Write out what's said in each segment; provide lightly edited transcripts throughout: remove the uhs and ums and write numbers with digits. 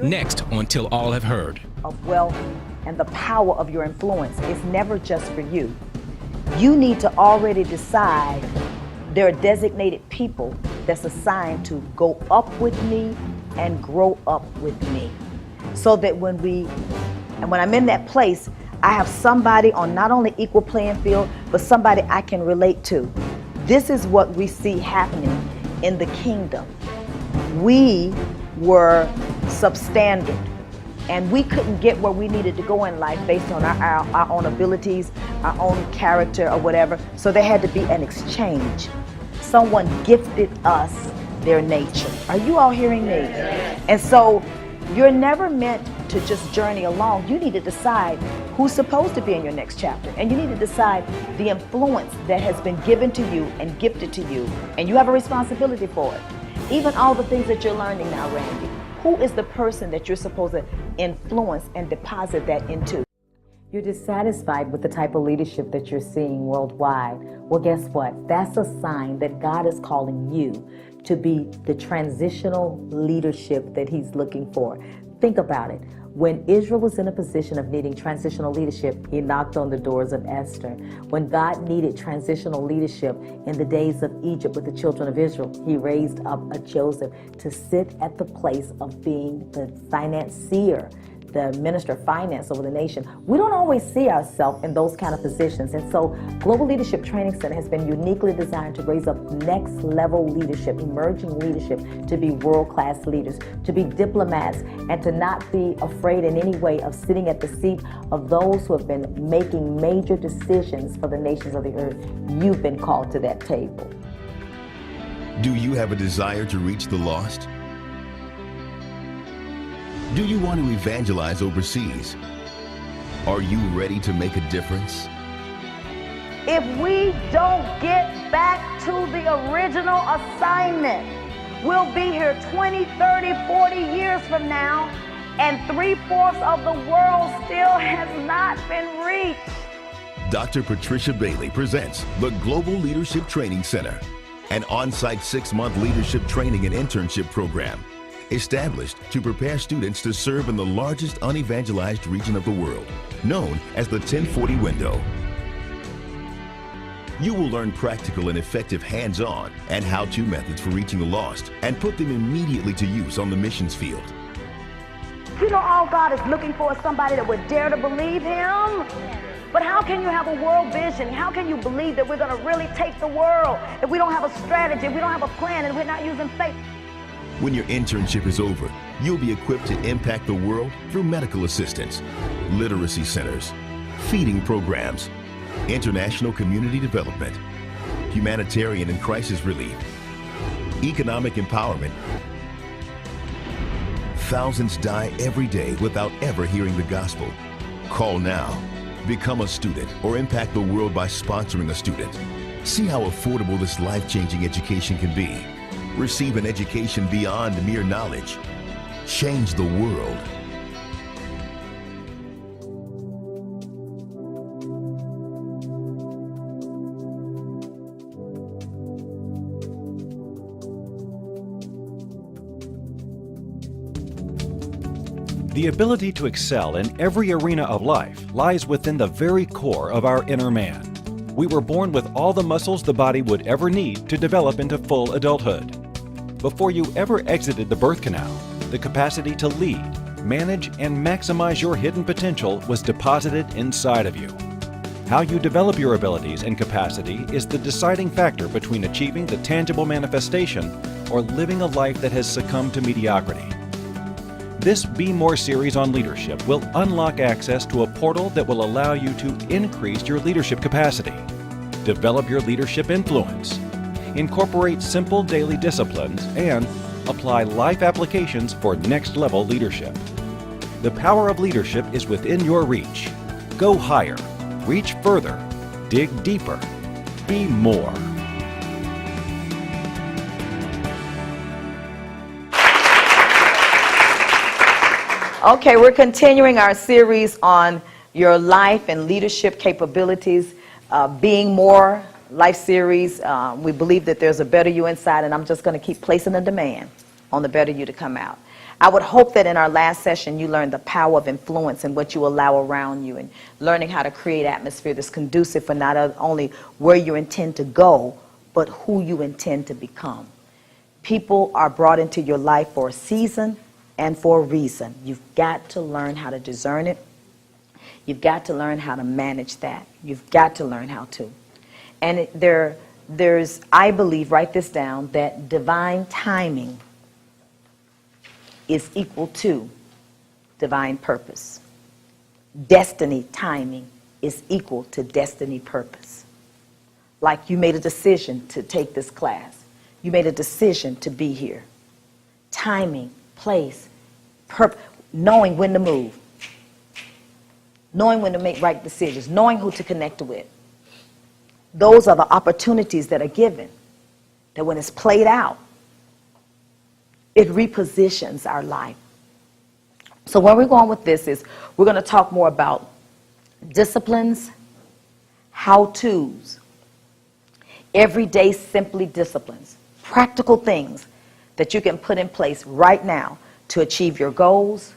Next on Till All Have Heard. Of wealth and the power of your influence is never just for you. You need to already decide there are designated people that's assigned to go up with me and grow up with me. So that when I'm in that place, I have somebody on not only equal playing field, but somebody I can relate to. This is what we see happening in the kingdom. We were substandard, and we couldn't get where we needed to go in life based on our own abilities, our own character or whatever. So there had to be an exchange. Someone gifted us their nature. Are you all hearing me? And so you're never meant to just journey along. You need to decide who's supposed to be in your next chapter. And you need to decide the influence that has been given to you and gifted to you. And you have a responsibility for it. Even all the things that you're learning now, Randy. Who is the person that you're supposed to influence and deposit that into? You're dissatisfied with the type of leadership that you're seeing worldwide. Well, guess what? That's a sign that God is calling you to be the transitional leadership that He's looking for. Think about it. When Israel was in a position of needing transitional leadership, He knocked on the doors of Esther. When God needed transitional leadership in the days of Egypt with the children of Israel, He raised up a Joseph to sit at the place of being the financier, the minister of finance over the nation. We don't always see ourselves in those kind of positions. And so Global Leadership Training Center has been uniquely designed to raise up next level leadership, emerging leadership, to be world-class leaders, to be diplomats, and to not be afraid in any way of sitting at the seat of those who have been making major decisions for the nations of the earth. You've been called to that table. Do you have a desire to reach the lost? Do you want to evangelize overseas? Are you ready to make a difference? If we don't get back to the original assignment, we'll be here 20, 30, 40 years from now, and 3/4 of the world still has not been reached. Dr. Patricia Bailey presents the Global Leadership Training Center, an on-site 6-month leadership training and internship program established to prepare students to serve in the largest unevangelized region of the world, known as the 1040 window. You will learn practical and effective hands-on and how-to methods for reaching the lost and put them immediately to use on the missions field. You know, all God is looking for is somebody that would dare to believe Him. But how can you have a world vision? How can you believe that we're going to really take the world if we don't have a strategy, if we don't have a plan, and we're not using faith? When your internship is over, you'll be equipped to impact the world through medical assistance, literacy centers, feeding programs, international community development, humanitarian and crisis relief, economic empowerment. Thousands die every day without ever hearing the gospel. Call now. Become a student or impact the world by sponsoring a student. See how affordable this life-changing education can be. Receive an education beyond mere knowledge. Change the world. The ability to excel in every arena of life lies within the very core of our inner man. We were born with all the muscles the body would ever need to develop into full adulthood. Before you ever exited the birth canal, the capacity to lead, manage, and maximize your hidden potential was deposited inside of you. How you develop your abilities and capacity is the deciding factor between achieving the tangible manifestation or living a life that has succumbed to mediocrity. This Be More series on leadership will unlock access to a portal that will allow you to increase your leadership capacity, develop your leadership influence, incorporate simple daily disciplines, and apply life applications for next-level leadership. The power of leadership is within your reach. Go higher, reach further, dig deeper, be more. Okay, we're continuing our series on your life and leadership capabilities, Being More Life series. We believe that there's a better you inside, and I'm just going to keep placing a demand on the better you to come out. I would hope that in our last session you learned the power of influence and what you allow around you, and learning how to create atmosphere that's conducive for not only where you intend to go, but who you intend to become. People are brought into your life for a season and for a reason. You've got to learn how to discern it. You've got to learn how to manage that. You've got to learn how to. And there's, I believe, write this down, that divine timing is equal to divine purpose. Destiny timing is equal to destiny purpose. Like you made a decision to take this class. You made a decision to be here. Timing, place, purpose, knowing when to move. Knowing when to make right decisions. Knowing who to connect with. Those are the opportunities that are given. That when it's played out, it repositions our life. So where we're going with this is we're going to talk more about disciplines, how-tos, everyday simply disciplines, practical things that you can put in place right now to achieve your goals,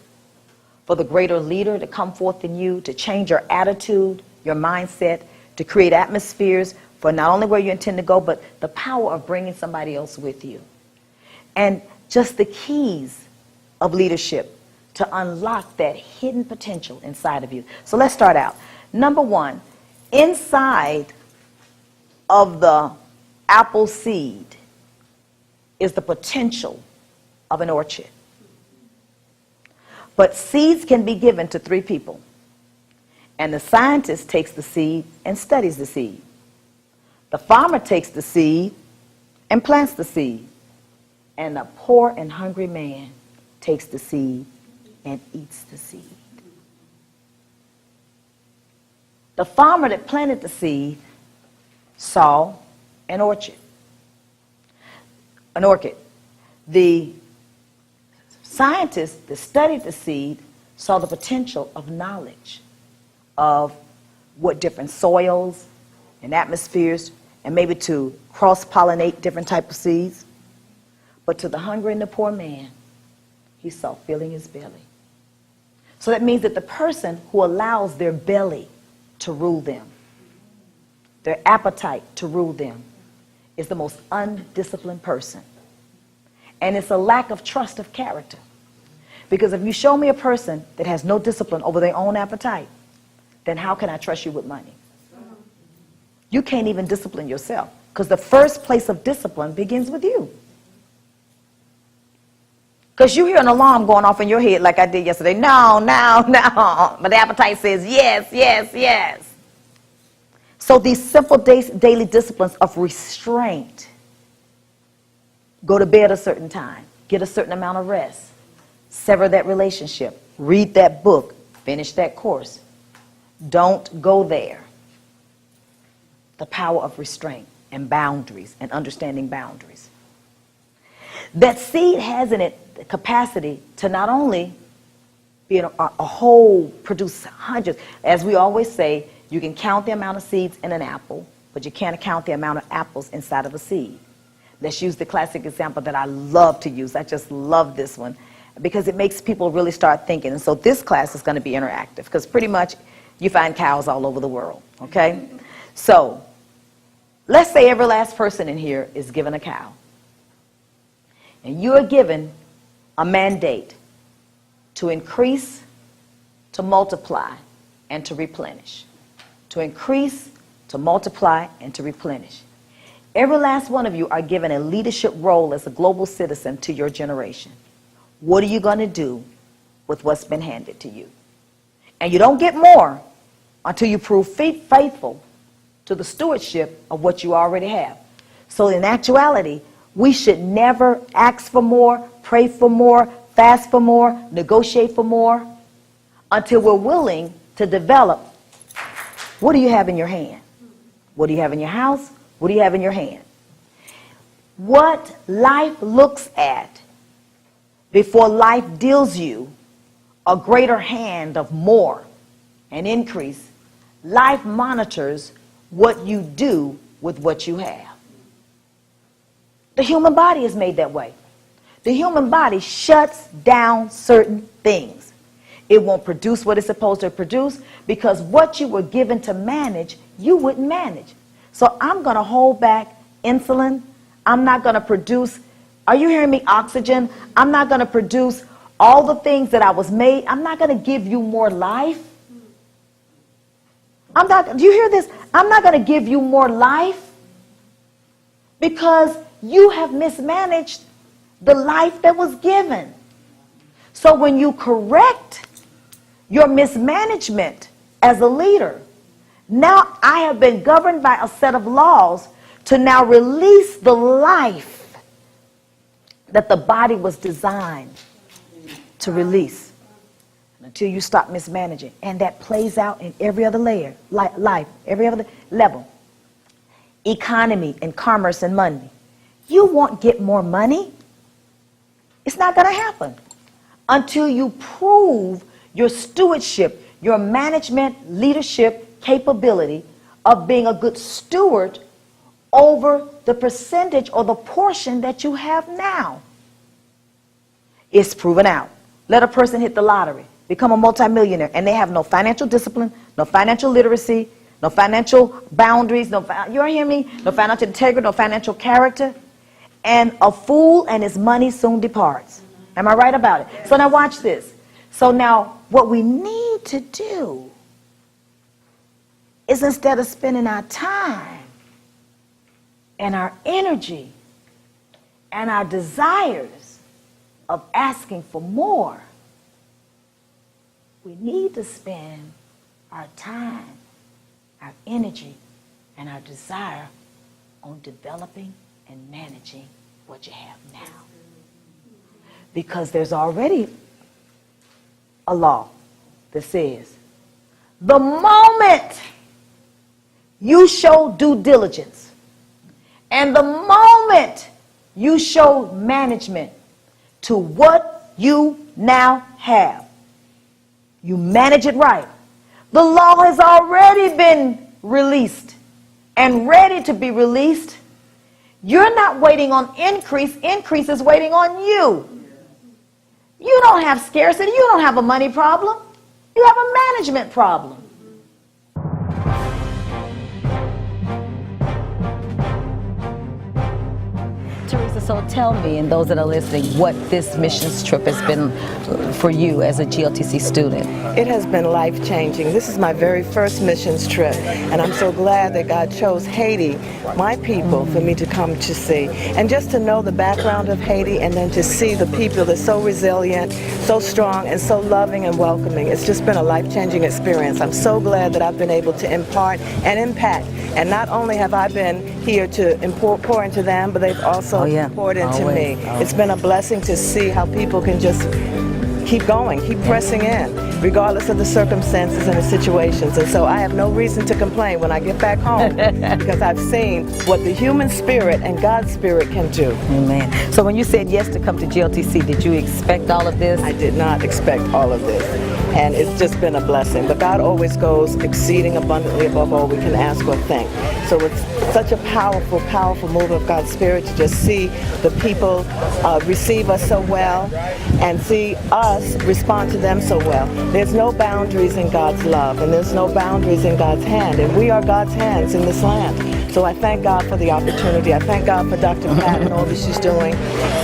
for the greater leader to come forth in you, to change your attitude, your mindset, to create atmospheres for not only where you intend to go, but the power of bringing somebody else with you. And just the keys of leadership to unlock that hidden potential inside of you. So let's start out. Number one, inside of the apple seed is the potential of an orchard. But seeds can be given to three people. And the scientist takes the seed and studies the seed. The farmer takes the seed and plants the seed. And the poor and hungry man takes the seed and eats the seed. The farmer that planted the seed saw an orchard. An orchid. The scientist that studied the seed saw the potential of knowledge of what different soils and atmospheres, and maybe to cross-pollinate different types of seeds. But to the hungry and the poor man, he saw filling his belly. So that means that the person who allows their belly to rule them, their appetite to rule them, is the most undisciplined person. And it's a lack of trust of character. Because if you show me a person that has no discipline over their own appetite, then how can I trust you with money? You can't even discipline yourself, because the first place of discipline begins with you. Because you hear an alarm going off in your head like I did yesterday. No, no, no. But the appetite says yes, yes, yes. So these simple daily disciplines of restraint. Go to bed a certain time. Get a certain amount of rest. Sever that relationship. Read that book. Finish that course. Don't go there. The power of restraint and boundaries and understanding boundaries. That seed has in it the capacity to not only be a whole, produce hundreds. As we always say, you can count the amount of seeds in an apple, but you can't count the amount of apples inside of a seed. Let's use the classic example that I love to use. I just love this one because it makes people really start thinking. And so this class is going to be interactive because pretty much you find cows all over the world, okay? So let's say every last person in here is given a cow. And you are given a mandate to increase, to multiply, and to replenish. To increase, to multiply, and to replenish. Every last one of you are given a leadership role as a global citizen to your generation. What are you going to do with what's been handed to you? And you don't get more until you prove faithful to the stewardship of what you already have. So in actuality, we should never ask for more, pray for more, fast for more, negotiate for more, until we're willing to develop. What do you have in your hand? What do you have in your house? What do you have in your hand? What life looks at before life deals you a greater hand of more and increase, life monitors what you do with what you have. The human body is made that way. The human body shuts down certain things. It won't produce what it's supposed to produce because what you were given to manage, you wouldn't manage. So I'm going to hold back insulin. I'm not going to produce, are you hearing me, oxygen? I'm not going to produce all the things that I was made. I'm not going to give you more life. Do you hear this? I'm not going to give you more life because you have mismanaged the life that was given. So when you correct your mismanagement as a leader, now I have been governed by a set of laws to now release the life that the body was designed to release until you stop mismanaging. And that plays out in every other layer, life, every other level. Economy and commerce and money. You won't get more money. It's not going to happen until you prove your stewardship, your management, leadership capability of being a good steward over the percentage or the portion that you have now. It's proven out. Let a person hit the lottery, become a multimillionaire, and they have no financial discipline, no financial literacy, no financial boundaries, you hear me? No financial integrity, no financial character. And a fool and his money soon departs. Am I right about it? So now watch this. So now what we need to do is, instead of spending our time and our energy and our desires of asking for more, we need to spend our time, our energy, and our desire on developing and managing what you have now. Because there's already a law that says the moment you show due diligence and the moment you show management to what you now have, you manage it right. The law has already been released and ready to be released. You're not waiting on increase. Increase is waiting on you. You don't have scarcity. You don't have a money problem. You have a management problem. Teresa, so tell me, and those that are listening, what this missions trip has been for you as a GLTC student. It has been life-changing. This is my very first missions trip, and I'm so glad that God chose Haiti, my people, for me to come to see. And just to know the background of Haiti, and then to see the people that's so resilient, so strong, and so loving and welcoming. It's just been a life-changing experience. I'm so glad that I've been able to impart and impact. And not only have I been here to pour into them, but they've also poured into me. It's been a blessing to see how people can just keep going, keep pressing in, regardless of the circumstances and the situations. And so I have no reason to complain when I get back home because I've seen what the human spirit and God's spirit can do. Amen. So when you said yes to come to GLTC, did you expect all of this? I did not expect all of this. And it's just been a blessing. But God always goes exceeding abundantly above all we can ask or think. So it's such a powerful, powerful move of God's Spirit to just see the people receive us so well and see us respond to them so well. There's no boundaries in God's love, and there's no boundaries in God's hand, and we are God's hands in this land. So I thank God for the opportunity. I thank God for Dr. Pat and all that she's doing,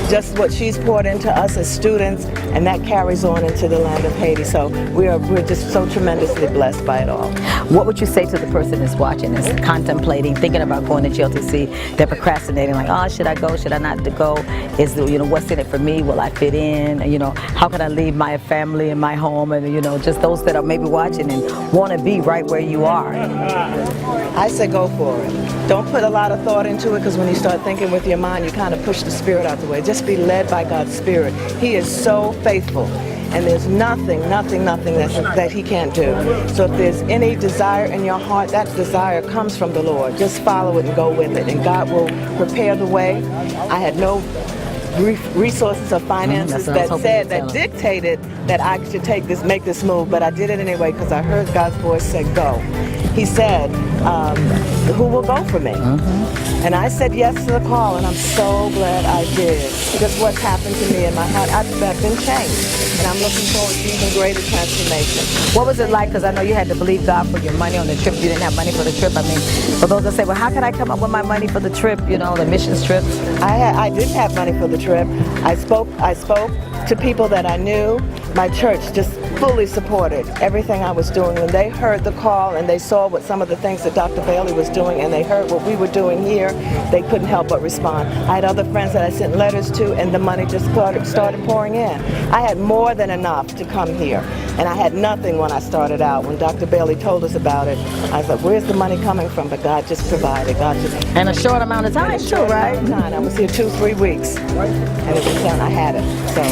just what she's poured into us as students, and that carries on into the land of Haiti. So we're just so tremendously blessed by it all. What would you say to the person that's watching, that's contemplating, thinking about going to GLTC, they're procrastinating, like, oh, should I go, should I not go? Is the, what's in it for me? Will I fit in? How can I leave my family and my home? And just those that are maybe watching and want to be right where you are. I say go for it. Don't put a lot of thought into it, because when you start thinking with your mind, you kind of push the spirit out the way. Just be led by God's Spirit. He is so faithful. And there's nothing that he can't do. So if there's any desire in your heart, that desire comes from the Lord. Just follow it and go with it, and God will prepare the way. I had no resources or finances That's what I was that hoping said, you'd that tell 'em. dictated that I should make this move, but I did it anyway because I heard God's voice say go. He said, who will go for me? And I said yes to the call, and I'm so glad I did. Because what's happened to me in my heart, I've been changed. And I'm looking forward to even greater transformation. What was it like? Because I know you had to believe God for your money on the trip. You didn't have money for the trip. I mean, for those that say, well, how can I come up with my money for the trip, you know, the missions trips? I didn't have money for the trip. I spoke to people that I knew. My church just fully supported everything I was doing. When they heard the call and they saw what some of the things that Dr. Bailey was doing and they heard what we were doing here, they couldn't help but respond. I had other friends that I sent letters to, and the money just started pouring in. I had more than enough to come here, and I had nothing when I started out. When Dr. Bailey told us about it, I was like, where's the money coming from? But God just provided. God just... And a short amount of time, too, right? I was here 2-3 weeks, and it was done. I had it. So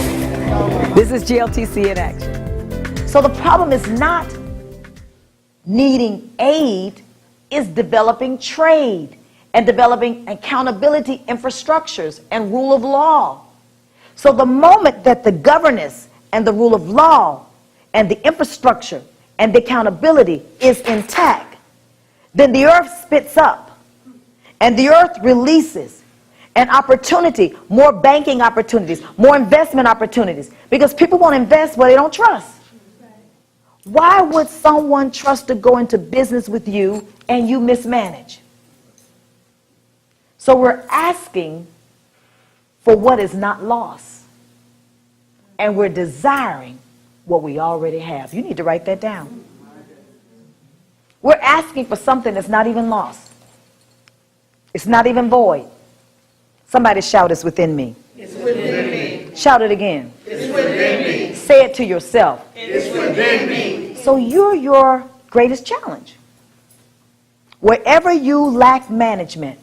This is GLTC in action. So the problem is not needing aid, is developing trade and developing accountability infrastructures and rule of law. So the moment that the governance and the rule of law and the infrastructure and the accountability is intact, then the earth spits up and the earth releases an opportunity, more banking opportunities, more investment opportunities, because people won't invest where they don't trust. Why would someone trust to go into business with you and you mismanage? So we're asking for what is not lost, and we're desiring what we already have. You need to write that down. We're asking for something that's not even lost. It's not even void. Somebody shout, it's within me. It's within me. Shout it again. It's within me. Say it to yourself. It's within me. So you're your greatest challenge. Wherever you lack management,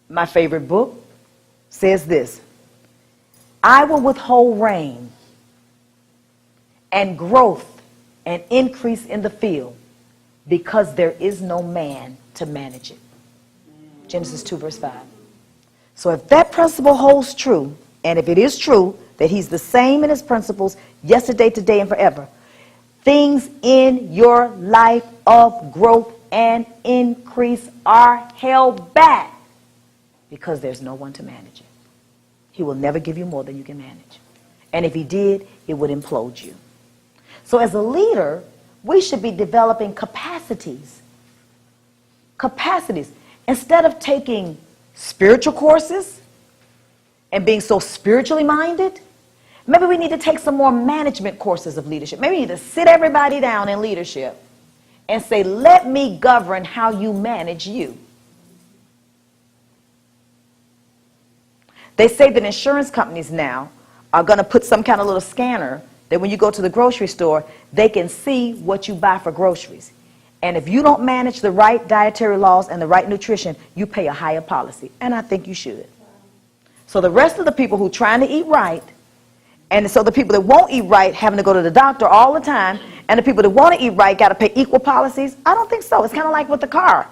my favorite book says this: I will withhold rain and growth and increase in the field because there is no man to manage it. Genesis 2 verse 5. So if that principle holds true, and if it is true that he's the same in his principles yesterday, today, and forever, things in your life of growth and increase are held back because there's no one to manage it. He will never give you more than you can manage. And if he did, it would implode you. So as a leader, we should be developing capacities. Capacities. Instead of taking spiritual courses and being so spiritually minded, maybe we need to take some more management courses of leadership. Maybe we need to sit everybody down in leadership and say, let me govern how you manage you. They say that insurance companies now are going to put some kind of little scanner that when you go to the grocery store, they can see what you buy for groceries. And if you don't manage the right dietary laws and the right nutrition, you pay a higher policy. And I think you should. So the rest of the people who are trying to eat right, and so the people that won't eat right having to go to the doctor all the time, and the people that want to eat right got to pay equal policies, I don't think so. It's kind of like with the car.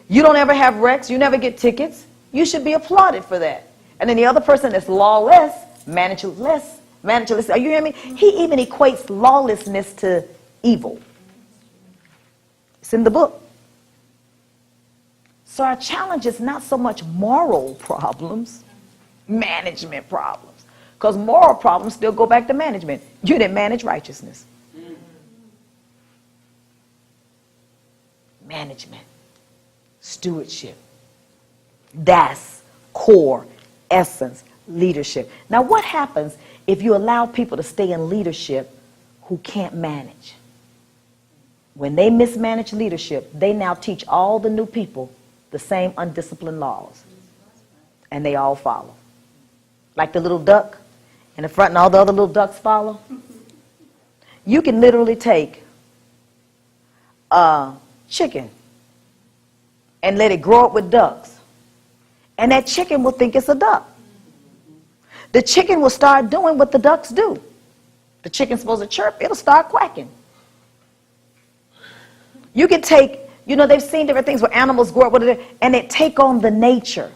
You don't ever have wrecks. You never get tickets. You should be applauded for that. And then the other person that's lawless, managerless. Are you hearing me? He even equates lawlessness to evil. It's in the book. So our challenge is not so much moral problems, management problems. Because moral problems still go back to management. You didn't manage righteousness. Management. Stewardship. That's core, essence, leadership. Now what happens if you allow people to stay in leadership who can't manage? When they mismanage leadership, they now teach all the new people the same undisciplined laws. And they all follow. Like the little duck in the front and all the other little ducks follow. You can literally take a chicken and let it grow up with ducks. And that chicken will think it's a duck. The chicken will start doing what the ducks do. The chicken's supposed to chirp, it'll start quacking. You can take, they've seen different things where animals grow up with it, and they take on the nature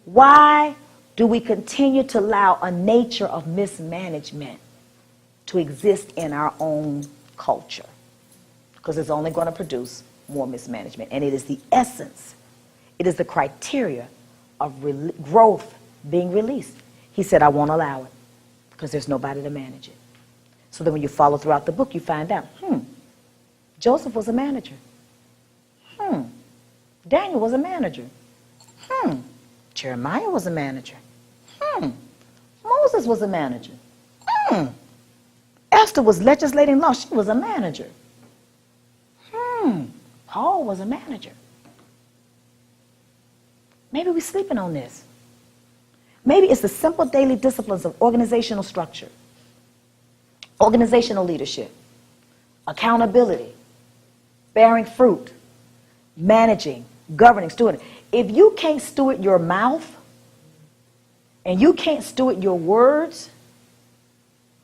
Why do we continue to allow a nature of mismanagement to exist in our own culture? Because it's only going to produce more mismanagement. And it is the essence, it is the criteria of growth being released. He said, I won't allow it because there's nobody to manage it. So then when you follow throughout the book, you find out, Joseph was a manager. Daniel was a manager. Jeremiah was a manager. Moses was a manager. Esther was legislating law. She was a manager. Paul was a manager. Maybe we're sleeping on this. Maybe it's the simple daily disciplines of organizational structure, organizational leadership, accountability, bearing fruit, managing, governing, stewarding. If you can't steward your mouth and you can't steward your words,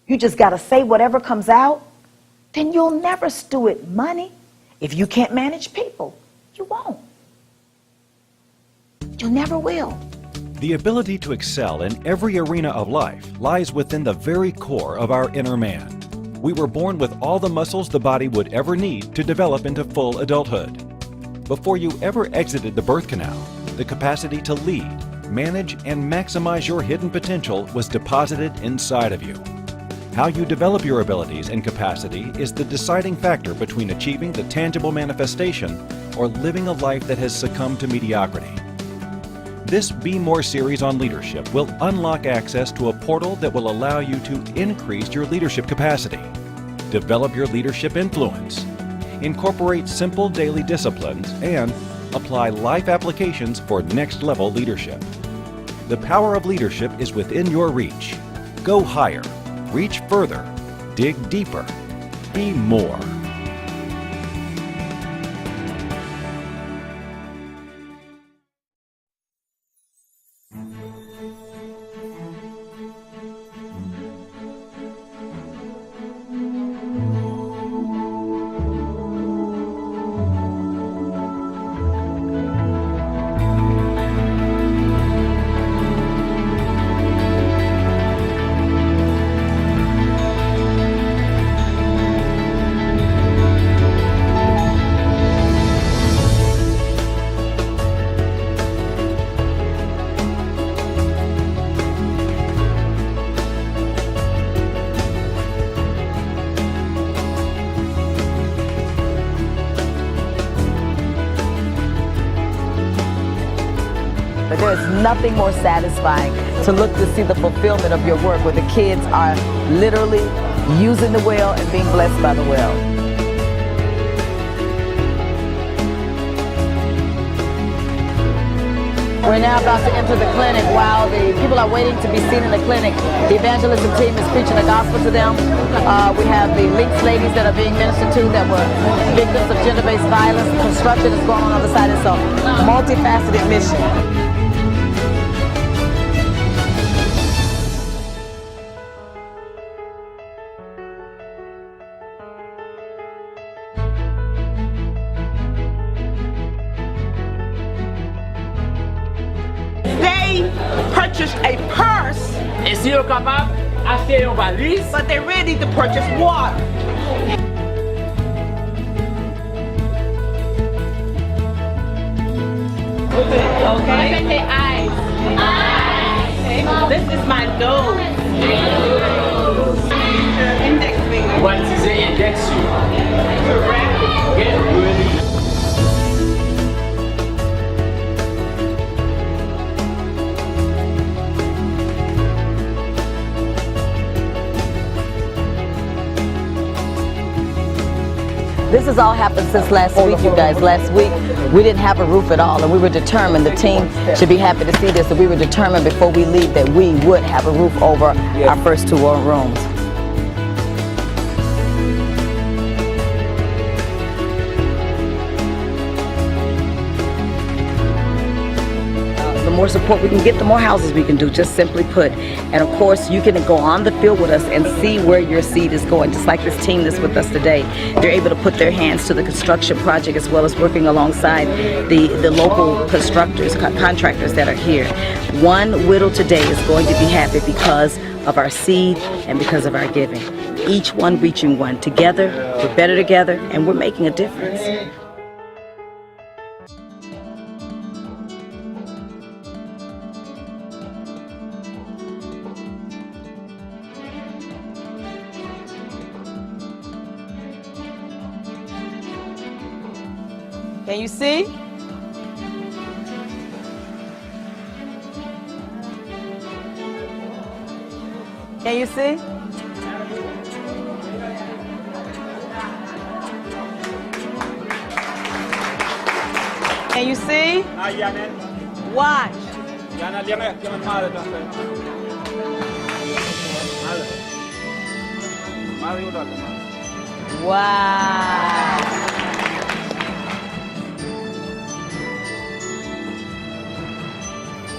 you just got to say whatever comes out, then you'll never steward money. If you can't manage people, you won't. You never will. The ability to excel in every arena of life lies within the very core of our inner man. We were born with all the muscles the body would ever need to develop into full adulthood. Before you ever exited the birth canal, the capacity to lead, manage, and maximize your hidden potential was deposited inside of you. How you develop your abilities and capacity is the deciding factor between achieving the tangible manifestation or living a life that has succumbed to mediocrity. This Be More series on leadership will unlock access to a portal that will allow you to increase your leadership capacity, develop your leadership influence, incorporate simple daily disciplines, and apply life applications for next-level leadership. The power of leadership is within your reach. Go higher, reach further, dig deeper, be more. But there's nothing more satisfying to look to see the fulfillment of your work where the kids are literally using the well and being blessed by the well. We're now about to enter the clinic. While the people are waiting to be seen in the clinic, the evangelism team is preaching the gospel to them. We have the Links ladies that are being ministered to that were victims of gender-based violence. Construction is going on the other side. It's a multifaceted mission. Purchased a purse, but they really need to purchase water. Okay. Look at the eyes. This is my nose. Index finger. What is the index finger? Correct. Get ready. This has all happened since last week, you guys. Last week, we didn't have a roof at all, and we were determined, the team should be happy to see this, that we were determined before we leave that we would have a roof over our first 2 rooms. The more more support we can get, the more houses we can do, just simply put. And of course, you can go on the field with us and see where your seed is going. Just like this team that's with us today, they're able to put their hands to the construction project as well as working alongside the local constructors, contractors that are here. One widow today is going to be happy because of our seed and because of our giving. Each one reaching one. Together, we're better together, and we're making a difference. Can you see? Can you see? Can you see? Watch. Wow.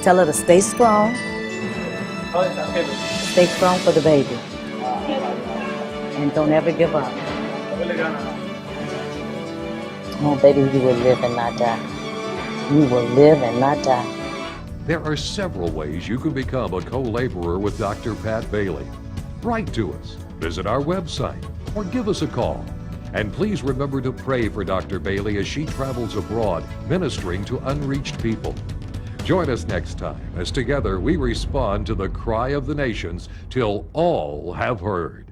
Tell her to stay strong. Stay strong for the baby. And don't ever give up. Oh, baby, you will live and not die. You will live and not die. There are several ways you can become a co-laborer with Dr. Pat Bailey. Write to us, visit our website, or give us a call. And please remember to pray for Dr. Bailey as she travels abroad, ministering to unreached people. Join us next time as together we respond to the cry of the nations till all have heard.